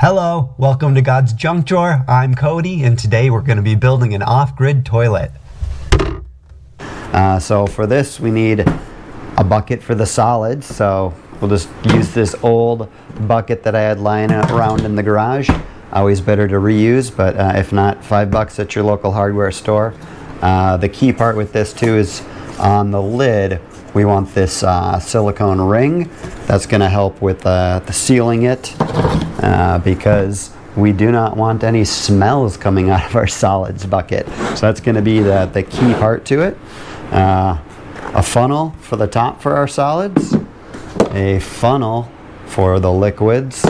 Hello, welcome to God's Junk Drawer. I'm Cody, and today we're going to be building an off-grid toilet. So for this, we need a bucket for the solids. So we'll just use this old bucket that I had lying around in the garage. Always better to reuse, but if not, $5 at your local hardware store. The key part with this too is on the lid, we want this silicone ring. That's going to help with the sealing it because we do not want any smells coming out of our solids bucket. So that's going to be the key part to it. A funnel for the top for our solids, a funnel for the liquids,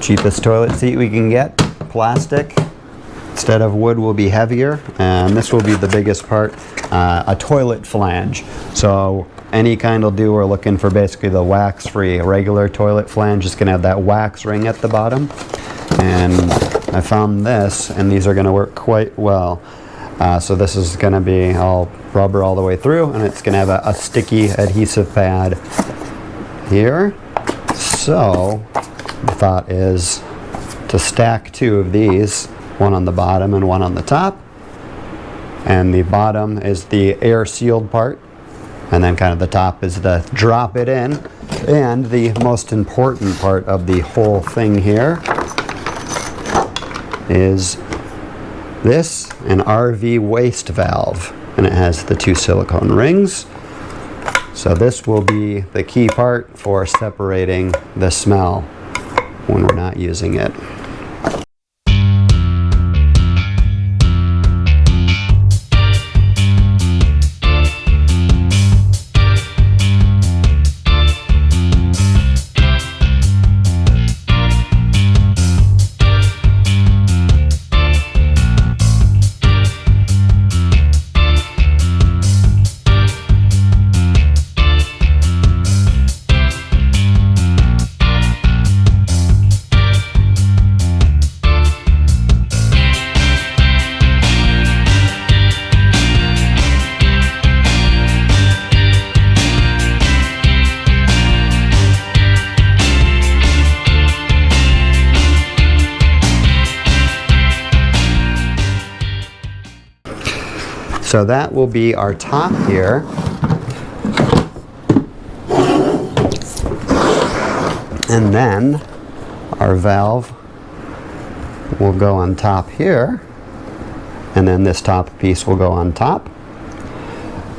cheapest toilet seat we can get, plastic. Instead of wood will be heavier, and this will be the biggest part, a toilet flange. So any kind will do. We're looking for basically the wax-free. A regular toilet flange is going to have that wax ring at the bottom. And I found this, and these are going to work quite well. So this is going to be all rubber all the way through, and it's going to have a sticky adhesive pad here. So the thought is to stack two of these, one on the bottom and one on the top, and the bottom is the air sealed part, and then kind of the top is the drop it in. And the most important part of the whole thing here is this, an RV waste valve, and it has the two silicone rings. So this will be the key part for separating the smell when we're not using it. So that will be our top here. And then our valve will go on top here. And then this top piece will go on top.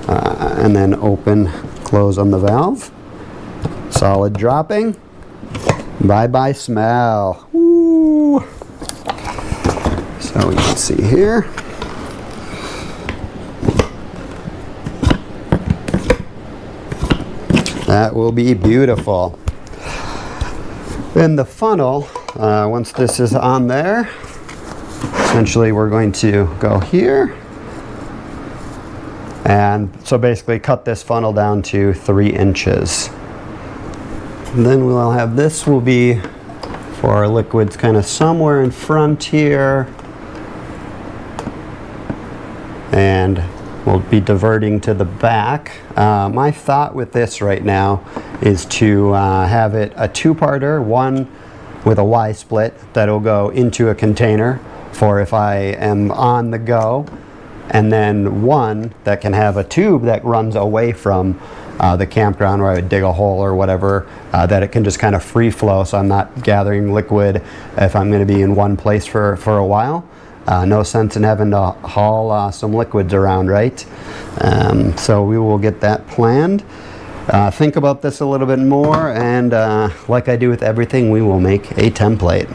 And then open, close on the valve. Solid dropping. Bye-bye smell. Woo! So you can see here. That will be beautiful. Then the funnel, once this is on there, essentially we're going to go here. And so basically cut this funnel down to 3 inches. And then we'll have this will be for our liquids kind of somewhere in front here. And we'll be diverting to the back. My thought with this right now is to have it a two-parter, one with a Y-split that'll go into a container for if I am on the go, and then one that can have a tube that runs away from the campground where I would dig a hole or whatever, that it can just kind of free flow so I'm not gathering liquid if I'm going to be in one place for a while. No sense in having to haul some liquids around, right? So we will get that planned. Think about this a little bit more, and like I do with everything, we will make a template.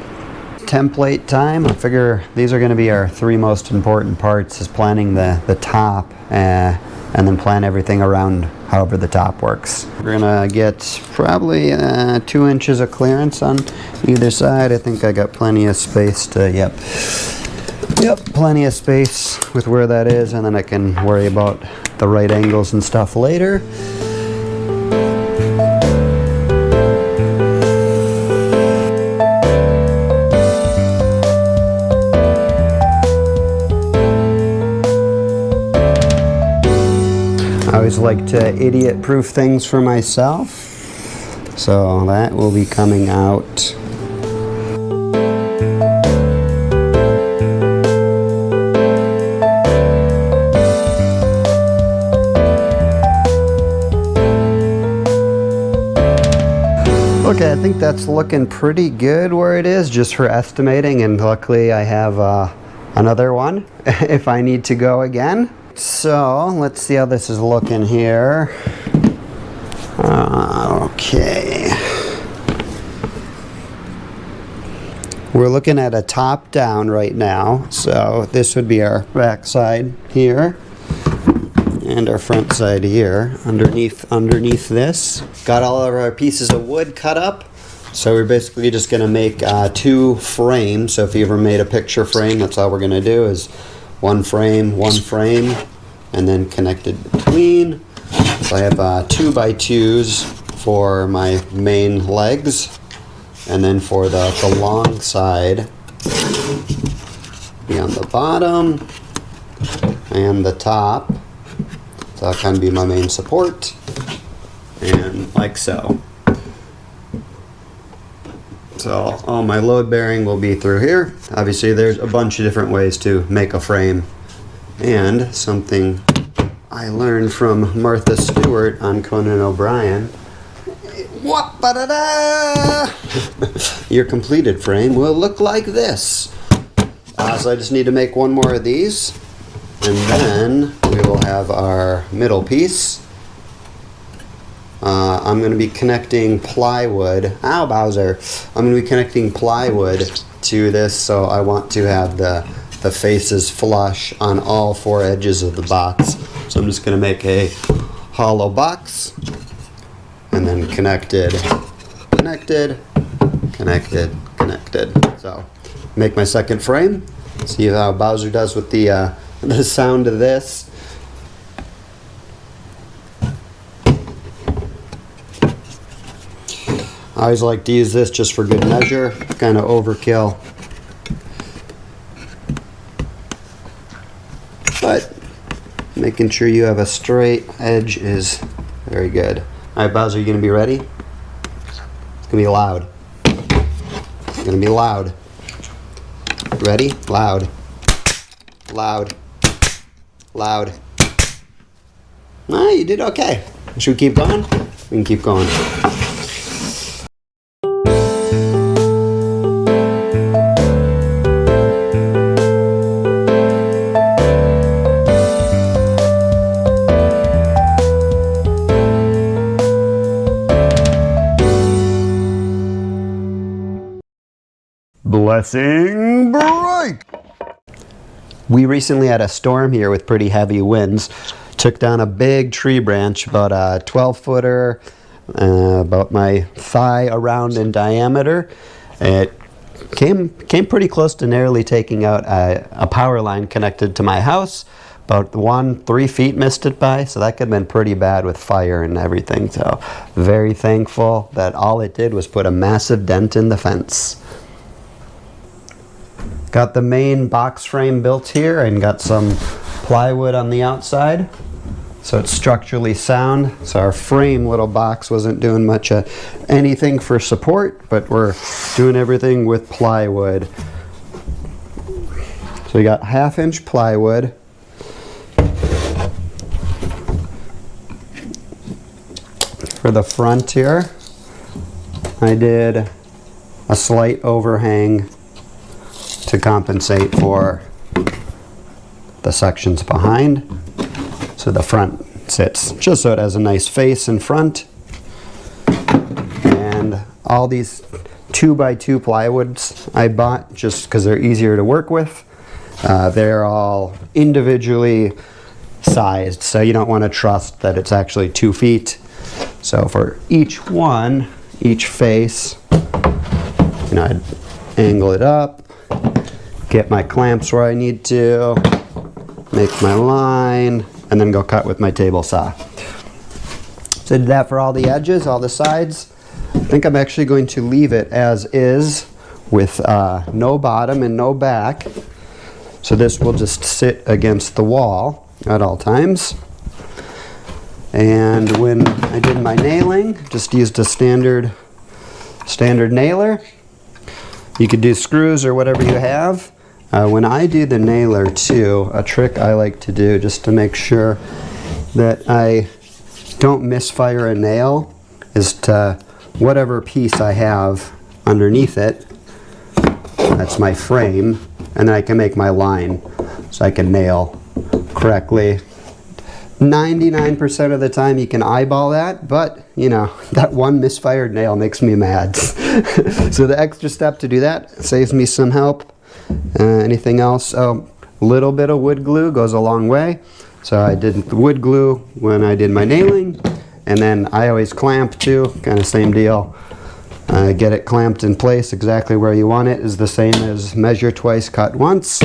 Template time. I figure these are going to be our 3 most important parts, is planning the top and then plan everything around however the top works. We're going to get probably 2 inches of clearance on either side. I think I got plenty of space to, Yep, plenty of space with where that is, and then I can worry about the right angles and stuff later. I always like to idiot-proof things for myself, so that will be coming out. Okay, I think that's looking pretty good where it is, just for estimating, and luckily I have another one if I need to go again. So let's see how this is looking here. Okay. We're looking at a top down right now, so this would be our back side here and our front side here underneath this. Got all of our pieces of wood cut up, so we're basically just going to make 2 frames. So if you ever made a picture frame, that's all we're going to do, is one frame, and then connected between. So I have 2x2s for my main legs, and then for the long side, be on the bottom and the top. So that'll kind of be my main support, and like so. So all my load bearing will be through here. Obviously there's a bunch of different ways to make a frame, and something I learned from Martha Stewart on Conan O'Brien. Your completed frame will look like this. So I just need to make one more of these, and then we will have our middle piece. I'm going to be connecting plywood. Ow, Bowser. I'm going to be connecting plywood to this, so I want to have the faces flush on all 4 edges of the box. So I'm just going to make a hollow box, and then connected. So make my second frame. See how Bowser does with the sound of this. I always like to use this just for good measure, kind of overkill. But making sure you have a straight edge is very good. All right, Bowser, you gonna be ready? It's gonna be loud. It's gonna be loud. Ready? Loud. Loud. Loud. Ah, you did okay. Should we keep going? We can keep going. Blessing break! We recently had a storm here with pretty heavy winds. Took down a big tree branch, about a 12-footer, about my thigh around in diameter. It came pretty close to narrowly taking out a power line connected to my house. About 3 feet missed it by, so that could have been pretty bad with fire and everything. So very thankful that all it did was put a massive dent in the fence. Got the main box frame built here and got some plywood on the outside, so it's structurally sound. So our frame little box wasn't doing much anything for support, but we're doing everything with plywood. So we got 1/2-inch plywood. For the front here, I did a slight overhang to compensate for the sections behind. So the front sits just so it has a nice face in front. And all these 2x2 plywoods I bought just because they're easier to work with. They're all individually sized, so you don't want to trust that it's actually 2 feet. So for each one, each face, I'd angle it up, get my clamps where I need to, make my line, and then go cut with my table saw. So I did that for all the edges, all the sides. I think I'm actually going to leave it as is with no bottom and no back. So this will just sit against the wall at all times. And when I did my nailing, just used a standard nailer. You could do screws or whatever you have. When I do the nailer too, a trick I like to do just to make sure that I don't misfire a nail is to whatever piece I have underneath it. That's my frame, and then I can make my line so I can nail correctly. 99% of the time you can eyeball that, but you know, that one misfired nail makes me mad. So the extra step to do that saves me some help. Anything else? Oh, a little bit of wood glue goes a long way. So I did the wood glue when I did my nailing, and then I always clamp too, kind of same deal. Get it clamped in place exactly where you want it is the same as measure twice, cut once.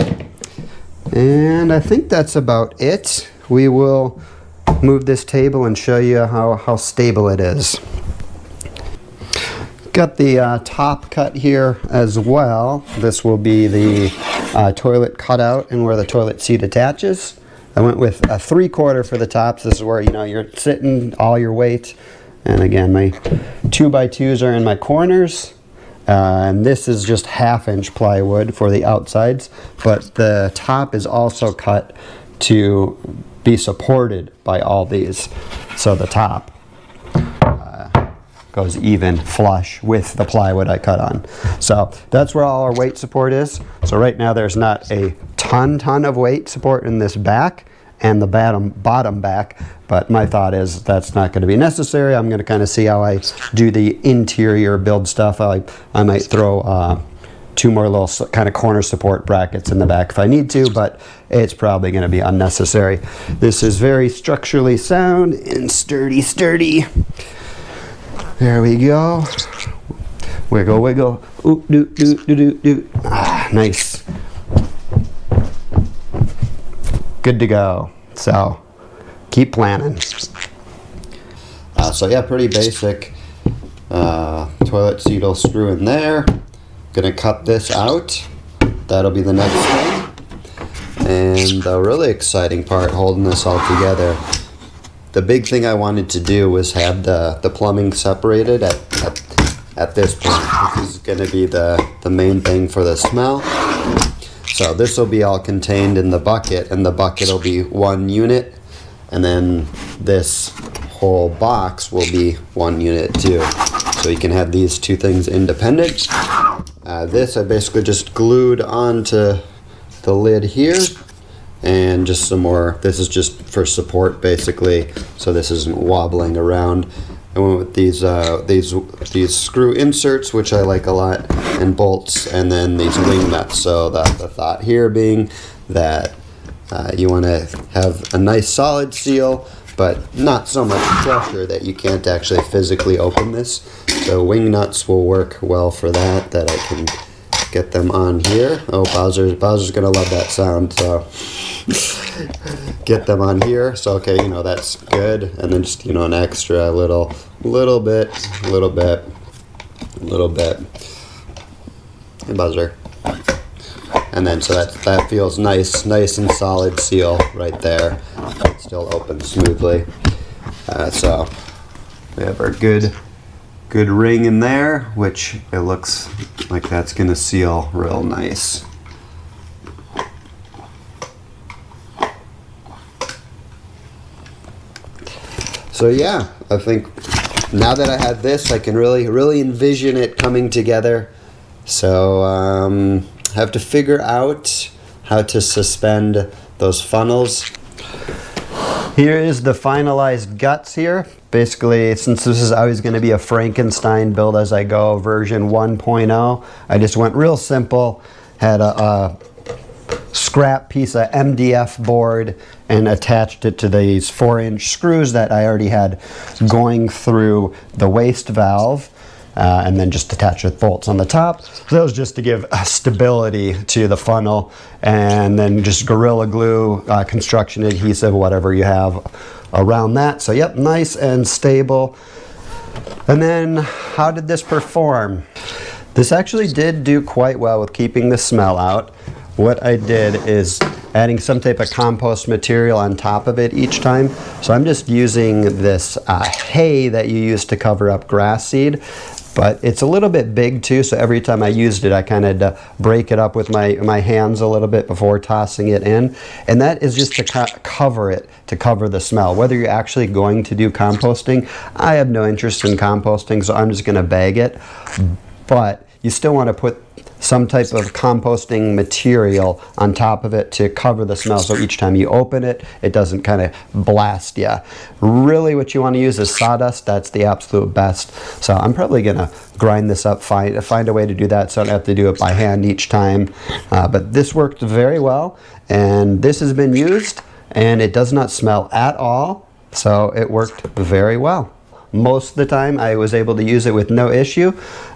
And I think that's about it. We will move this table and show you how stable it is. Got the top cut here as well. This will be the toilet cutout and where the toilet seat attaches. I went with a 3/4 for the tops. This is where, you know, you're sitting all your weight. And again, my 2x2s are in my corners. And this is just 1/2-inch plywood for the outsides, but the top is also cut to be supported by all these. So the top goes even flush with the plywood I cut on. So that's where all our weight support is. So right now there's not a ton of weight support in this back and the bottom back, but my thought is that's not going to be necessary. I'm going to kind of see how I do the interior build stuff. I might throw 2 more little kind of corner support brackets in the back if I need to, but it's probably going to be unnecessary. This is very structurally sound and sturdy. There we go. Wiggle. Ooh, do. Ah, nice. Good to go. So keep planning. So yeah, pretty basic. Toilet seat will screw in there. Gonna cut this out. That'll be the next thing. And the really exciting part, holding this all together, the big thing I wanted to do was have the plumbing separated at this point. This is gonna be the main thing for the smell. So this will be all contained in the bucket, and the bucket will be 1 unit, and then this whole box will be 1 unit too. So you can have these 2 things independent. This I basically just glued onto the lid here, and just some more. This is just for support basically, so this isn't wobbling around. I went with these screw inserts, which I like a lot, and bolts, and then these wing nuts. So the thought here being that you want to have a nice solid seal, but not so much pressure that you can't actually physically open this. So wing nuts will work well for that I can get them on here. Oh, Bowser's gonna love that sound, so get them on here. So okay, you know, that's good. And then just, you know, an extra little bit. Hey, Bowser. And then so that feels nice and solid seal right there. It still opens smoothly. So we have our good ring in there, which it looks like that's gonna seal real nice. So yeah, I think now that I have this, I can really envision it coming together. So have to figure out how to suspend those funnels. Here is the finalized guts here. Basically, since this is always going to be a Frankenstein build as I go, version 1.0, I just went real simple, had a scrap piece of MDF board and attached it to these 4-inch screws that I already had going through the waste valve. And then just attach with bolts on the top. So that was just to give stability to the funnel, and then just Gorilla Glue, construction adhesive, whatever you have around that. So yep, nice and stable. And then how did this perform? This actually did do quite well with keeping the smell out. What I did is adding some type of compost material on top of it each time. So I'm just using this hay that you use to cover up grass seed. but it's a little bit big too, so every time I used it I kind of had to break it up with my hands a little bit before tossing it in. And that is just to cover it, to cover the smell. Whether you're actually going to do composting, I have no interest in composting, so I'm just going to bag it. But you still want to put some type of composting material on top of it to cover the smell, so each time you open it, it doesn't kind of blast you. Really what you want to use is sawdust. That's the absolute best. So I'm probably going to grind this up, find a way to do that so I don't have to do it by hand each time. But this worked very well, and this has been used, and it does not smell at all, so it worked very well. Most of the time I was able to use it with no issue,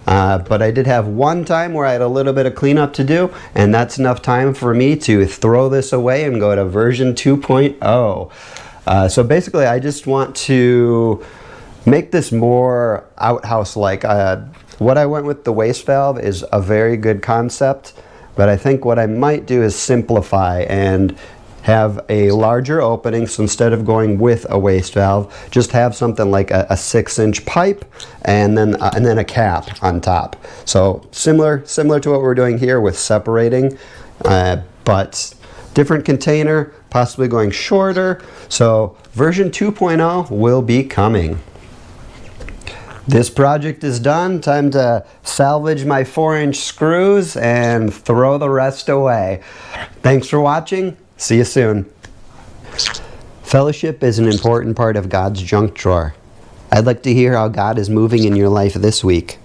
but I did have one time where I had a little bit of cleanup to do, and that's enough time for me to throw this away and go to version 2.0. So basically I just want to make this more outhouse-like. What I went with the waste valve is a very good concept, but I think what I might do is simplify and have a larger opening. So instead of going with a waste valve, just have something like a 6-inch pipe and then a cap on top. So similar to what we're doing here with separating, but different container, possibly going shorter. So version 2.0 will be coming. This project is done. Time to salvage my 4-inch screws and throw the rest away. Thanks for watching. See you soon. Fellowship is an important part of God's junk drawer. I'd like to hear how God is moving in your life this week.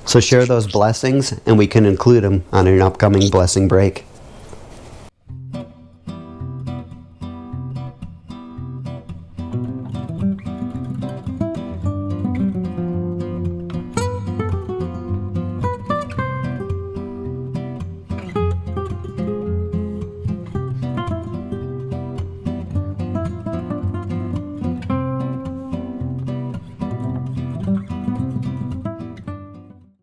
So share those blessings and we can include them on an upcoming blessing break.